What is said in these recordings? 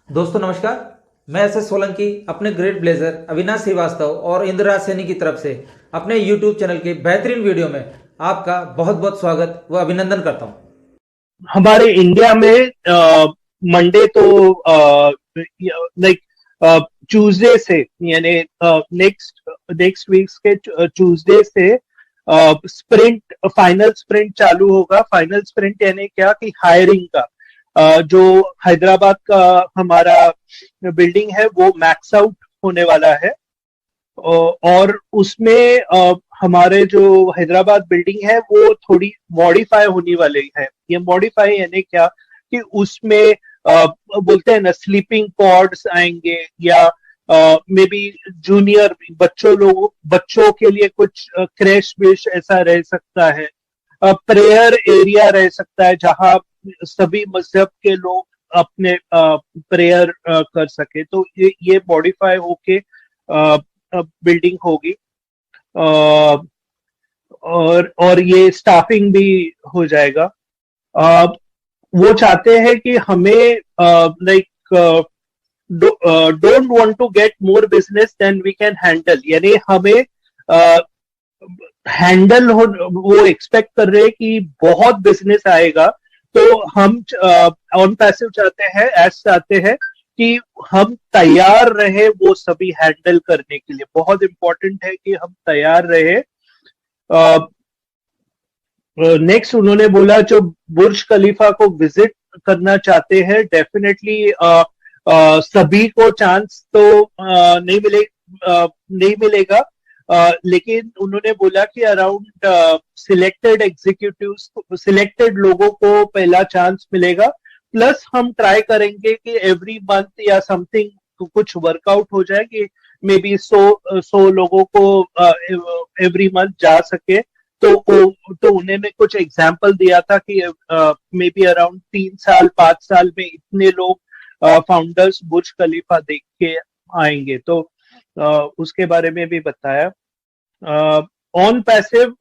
दोस्तों नमस्कार। मैं एस सोलंकी अपने ग्रेट ब्लेजर अविनाश श्रीवास्तव और इंद्रराज सैनी की तरफ से अपने यूट्यूब चैनल के बेहतरीन वीडियो में आपका बहुत बहुत स्वागत व अभिनंदन करता हूं। हमारे इंडिया में मंडे तो लाइक ट्यूसडे से यानी नेक्स्ट नेक्स्ट वीक के ट्यूसडे से स्प्रिंट फाइनल स्प्रिंट चालू होगा। फाइनल स्प्रिंट यानी क्या कि हायरिंग का जो हैदराबाद का हमारा बिल्डिंग है वो मैक्स आउट होने वाला है। और उसमें हमारे जो हैदराबाद बिल्डिंग है वो थोड़ी मॉडिफाई होने वाली है। ये मॉडिफाई यानी क्या कि उसमें बोलते हैं ना स्लीपिंग पॉड्स आएंगे या मे बी जूनियर बच्चों के लिए कुछ क्रैश विश ऐसा रह सकता है। प्रेयर एरिया रह सकता है जहां सभी मजहब के लोग अपने प्रेयर कर सके। तो ये मॉडिफाई होके बिल्डिंग होगी। और ये स्टाफिंग भी हो जाएगा। वो चाहते हैं कि हमें like don't want to get more business then we can handle, यानी हमें हैंडल हो। वो एक्सपेक्ट कर रहे हैं कि बहुत बिजनेस आएगा। तो हम ऑन पैसिव चाहते हैं, एज चाहते हैं कि हम तैयार रहे वो सभी हैंडल करने के लिए। बहुत इंपॉर्टेंट है कि हम तैयार रहे। नेक्स्ट उन्होंने बोला जो बुर्ज खलीफा को विजिट करना चाहते हैं, डेफिनेटली सभी को चांस तो नहीं मिलेगा। लेकिन उन्होंने बोला कि अराउंड सिलेक्टेड एग्जीक्यूटिव्स, सिलेक्टेड लोगों को पहला चांस मिलेगा। प्लस हम ट्राई करेंगे कि एवरी मंथ या समथिंग कुछ वर्कआउट हो जाए कि मे बी 100 लोगों को एवरी मंथ जा सके। तो उन्होंने कुछ एग्जाम्पल दिया था कि मे बी अराउंड 3 साल 5 साल में इतने लोग फाउंडर्स बुर्ज खलीफा देख के आएंगे। तो उसके बारे में भी बताया। ऑन पैसिव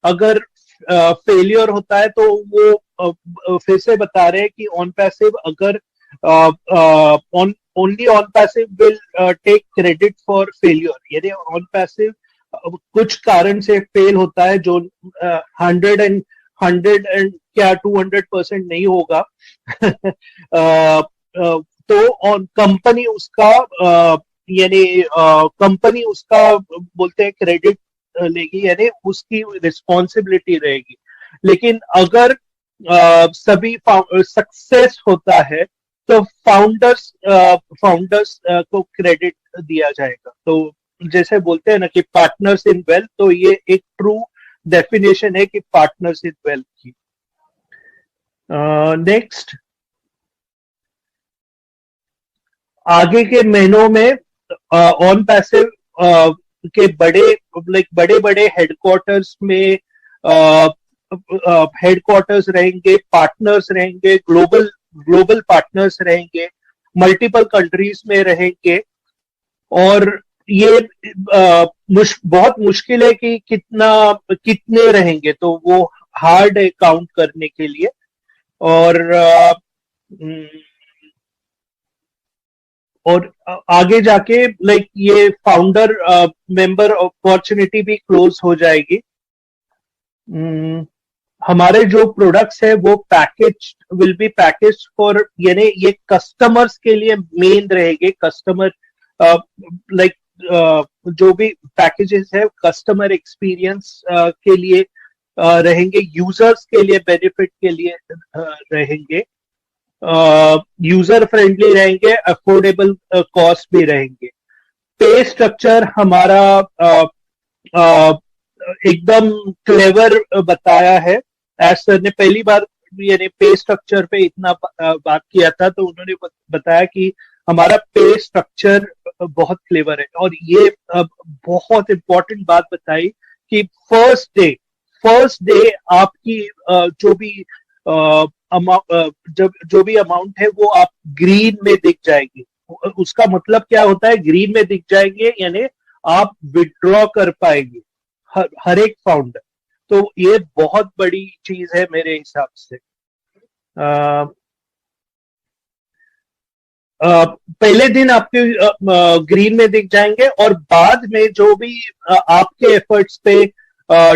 अगर फेलियर होता है तो वो फिर से बता रहे हैं कि ऑन पैसिव अगर on only on passive will take credit for failure, यानी ऑन पैसिव कुछ कारण से फेल होता है जो 100 एंड क्या 200% नहीं होगा। तो ऑन कंपनी उसका यानी कंपनी उसका बोलते हैं क्रेडिट लेगी, यानी उसकी रिस्पॉन्सिबिलिटी रहेगी। लेकिन अगर सभी सक्सेस होता है तो फाउंडर्स को क्रेडिट दिया जाएगा। तो जैसे बोलते हैं ना कि पार्टनर्स इन वेल्थ, तो ये एक ट्रू डेफिनेशन है कि पार्टनर्स इन वेल्थ की। नेक्स्ट, आगे के महीनों में ऑन पैसिव के बड़े बड़े हेडक्वार्टर्स में हेडक्वार्टर्स रहेंगे, पार्टनर्स रहेंगे, ग्लोबल पार्टनर्स रहेंगे, मल्टीपल कंट्रीज में रहेंगे। और ये बहुत मुश्किल है कि कितने रहेंगे, तो वो हार्ड है काउंट करने के लिए। और आगे जाके लाइक ये फाउंडर मेंबर अपॉर्चुनिटी भी क्लोज हो जाएगी। हमारे जो प्रोडक्ट्स है वो package will be package for, यानी ये कस्टमर्स के लिए मेन रहेंगे। कस्टमर लाइक जो भी पैकेजेस है कस्टमर एक्सपीरियंस के लिए रहेंगे, यूजर्स के लिए बेनिफिट के लिए रहेंगे, यूजर फ्रेंडली रहेंगे, अफोर्डेबल कॉस्ट भी रहेंगे। पे स्ट्रक्चर हमारा एकदम क्लेवर बताया है। एज सर ने पहली बार यानी पे स्ट्रक्चर पे इतना बात किया था, तो उन्होंने बताया कि हमारा पे स्ट्रक्चर बहुत क्लेवर है। और ये बहुत इंपॉर्टेंट बात बताई कि फर्स्ट डे आपकी जो भी अमाउंट है वो आप ग्रीन में दिख जाएगी। उसका मतलब क्या होता है, ग्रीन में दिख जाएंगे यानी आप विड्रॉ कर पाएंगे हर एक फाउंडर। तो ये बहुत बड़ी चीज है मेरे हिसाब से। पहले दिन आपके ग्रीन में दिख जाएंगे और बाद में जो भी आपके एफर्ट्स पे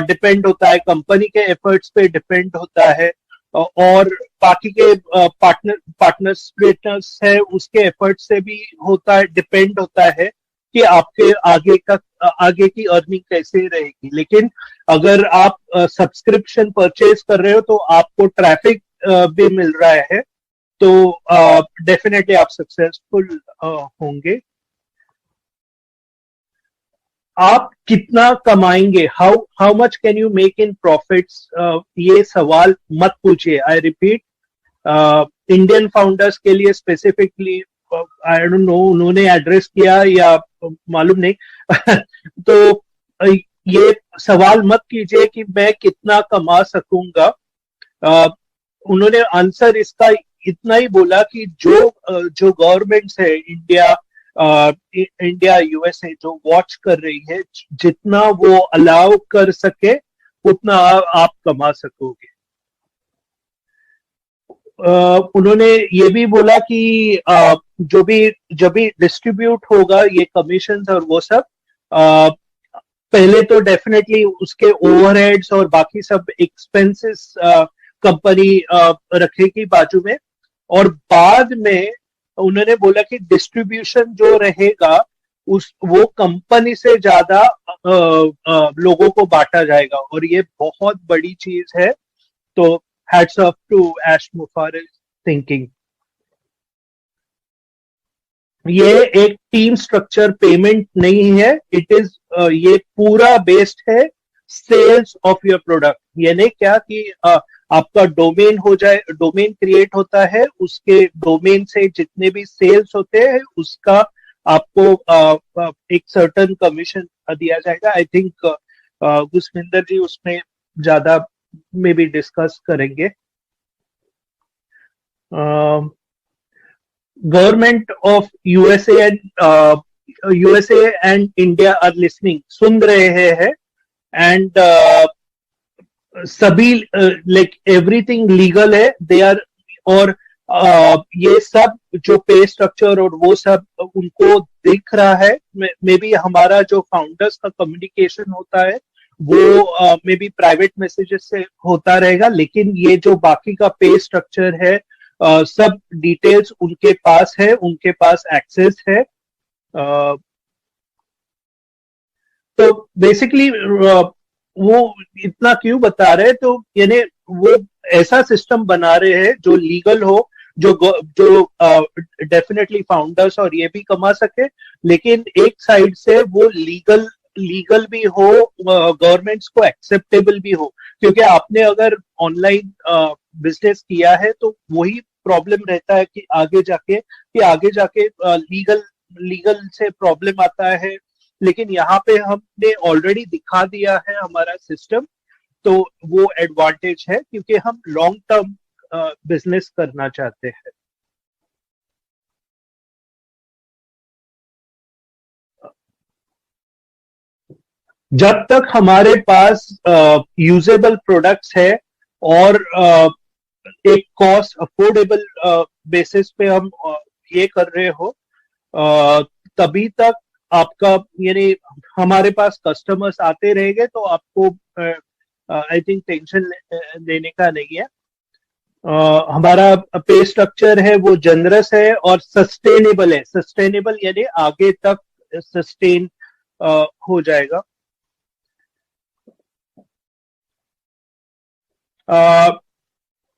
डिपेंड होता है, कंपनी के एफर्ट्स पे डिपेंड होता है, और बाकी के पार्टनर्स है उसके एफर्ट से भी होता है, डिपेंड होता है कि आपके आगे की अर्निंग कैसे रहेगी। लेकिन अगर आप सब्सक्रिप्शन परचेज कर रहे हो तो आपको ट्रैफिक भी मिल रहा है, तो डेफिनेटली आप सक्सेसफुल होंगे। आप कितना कमाएंगे, how much can you make in profits, ये सवाल मत पूछिए। आई रिपीट, इंडियन फाउंडर्स के लिए स्पेसिफिकली आई डोंट नो उन्होंने एड्रेस किया या मालूम नहीं तो ये सवाल मत कीजिए कि मैं कितना कमा सकूंगा। उन्होंने आंसर इसका इतना ही बोला कि जो गवर्नमेंट्स है इंडिया यूएसए जो वॉच कर रही है, जितना वो अलाउ कर सके उतना आप कमा सकोगे। उन्होंने ये भी बोला कि जब भी डिस्ट्रीब्यूट होगा ये कमीशन और वो सब, पहले तो डेफिनेटली उसके ओवरहेड्स और बाकी सब एक्सपेंसेस कंपनी रखेगी बाजू में, और बाद में उन्होंने बोला कि डिस्ट्रीब्यूशन जो रहेगा वो कंपनी से ज्यादा लोगों को बांटा जाएगा, और ये बहुत बड़ी चीज है। तो हैट्स ऑफ टू एश मुफारिस थिंकिंग। ये एक टीम स्ट्रक्चर पेमेंट नहीं है, इट इज ये पूरा बेस्ड है सेल्स ऑफ योर प्रोडक्ट। यानी क्या कि आपका डोमेन हो जाए, डोमेन क्रिएट होता है, उसके डोमेन से जितने भी सेल्स होते हैं उसका आपको एक सर्टन कमीशन दिया जाएगा। आई थिंक गुसविंदर जी उसमें ज्यादा में भी डिस्कस करेंगे। Government of USA and India are listening, सुन रहे हैं, एंड सभी लाइक एवरीथिंग लीगल है दे आर, और ये सब जो पे स्ट्रक्चर और वो सब उनको दिख रहा है। मे बी हमारा जो फाउंडर्स का कम्युनिकेशन होता है वो मे बी प्राइवेट मैसेजेस से होता रहेगा, लेकिन ये जो बाकी का पे स्ट्रक्चर है सब डिटेल्स उनके पास है, उनके पास एक्सेस है। तो बेसिकली वो इतना क्यों बता रहे, तो यानी वो ऐसा सिस्टम बना रहे हैं जो लीगल हो, जो डेफिनेटली फाउंडर्स और ये भी कमा सके, लेकिन एक साइड से वो लीगल भी हो, गवर्नमेंट्स को एक्सेप्टेबल भी हो। क्योंकि आपने अगर ऑनलाइन बिजनेस किया है तो वही प्रॉब्लम रहता है कि आगे जाके लीगल से प्रॉब्लम आता है। लेकिन यहाँ पे हमने ऑलरेडी दिखा दिया है हमारा सिस्टम, तो वो एडवांटेज है क्योंकि हम लॉन्ग टर्म बिजनेस करना चाहते हैं। जब तक हमारे पास यूजेबल प्रोडक्ट्स है और एक कॉस्ट अफोर्डेबल बेसिस पे हम ये कर रहे हो, तभी तक आपका यानी हमारे पास कस्टमर्स आते रहेंगे, तो आपको आई थिंक टेंशन लेने का नहीं है। हमारा पे स्ट्रक्चर है वो जनरस है और सस्टेनेबल है। सस्टेनेबल यानी आगे तक सस्टेन हो जाएगा।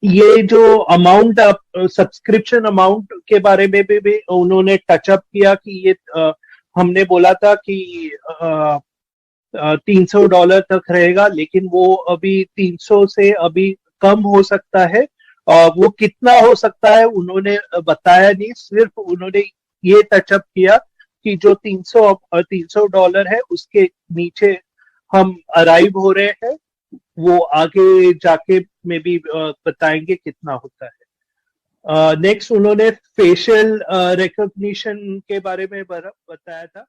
ये जो अमाउंट सब्सक्रिप्शन अमाउंट के बारे में भी उन्होंने टचअप किया कि ये हमने बोला था कि $300 तक रहेगा, लेकिन वो अभी 300 से अभी कम हो सकता है। वो कितना हो सकता है उन्होंने बताया नहीं, सिर्फ उन्होंने ये टचअप किया कि जो $300 है उसके नीचे हम अराइव हो रहे हैं, वो आगे जाके में भी बताएंगे कितना होता है। नेक्स्ट उन्होंने फेशियल रिकॉग्निशन के बारे में बताया था।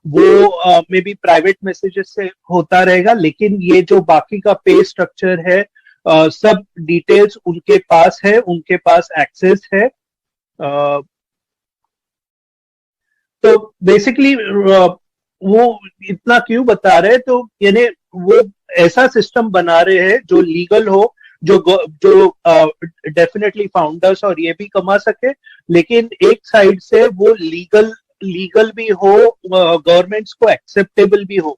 वो मे बी प्राइवेट मैसेजेस से होता रहेगा, लेकिन ये जो बाकी का पे स्ट्रक्चर है सब डिटेल्स उनके पास है, उनके पास एक्सेस है। तो बेसिकली वो इतना क्यों बता रहे हैं, तो यानी वो ऐसा सिस्टम बना रहे हैं जो लीगल हो, जो डेफिनेटली फाउंडर्स और ये भी कमा सके, लेकिन एक साइड से वो लीगल भी हो, गवर्नमेंट्स को एक्सेप्टेबल भी हो।